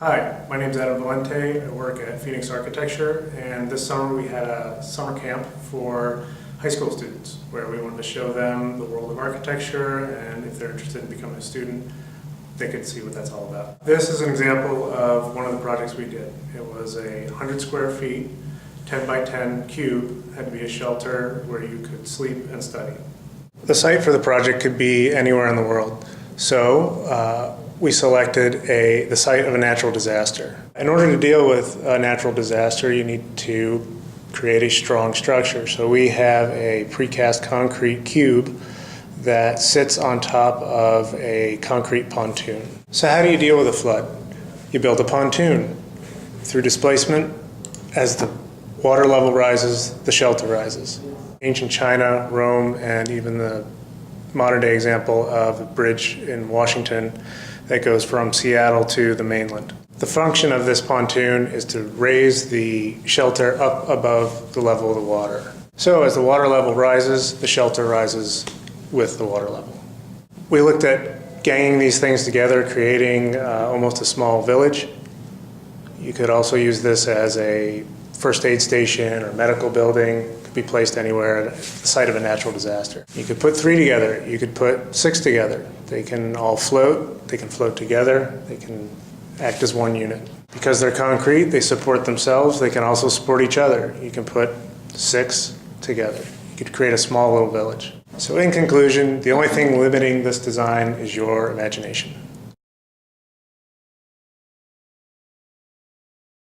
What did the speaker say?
Hi, my name is Adam Valente. I work at PHX Architecture, and this summer we had a summer camp for high school students where we wanted to show them the world of architecture, and if they're interested in becoming a student, they could see what that's all about. This is an example of one of the projects we did. It was a 100 square feet, 10 by 10 cube, had to be a shelter where you could sleep and study. The site for the project could be anywhere in the world. So we selected the site of a natural disaster. In order to deal with a natural disaster, you need to create a strong structure. So we have a precast concrete cube that sits on top of a concrete pontoon. So how do you deal with a flood? You build a pontoon. Through displacement, as the water level rises, the shelter rises. Ancient China, Rome, and even the modern day example of a bridge in Washington that goes from Seattle to the mainland. The function of this pontoon is to raise the shelter up above the level of the water. So as the water level rises, the shelter rises with the water level. We looked at ganging these things together, creating almost a small village. You could also use this as a first aid station or medical building. It could be placed anywhere at the site of a natural disaster. You could put 3 together. You could put 6 together. They can all float. They can float together. They can act as one unit. Because they're concrete, they support themselves. They can also support each other. You can put 6 together. You could create a small little village. So in conclusion, the only thing limiting this design is your imagination.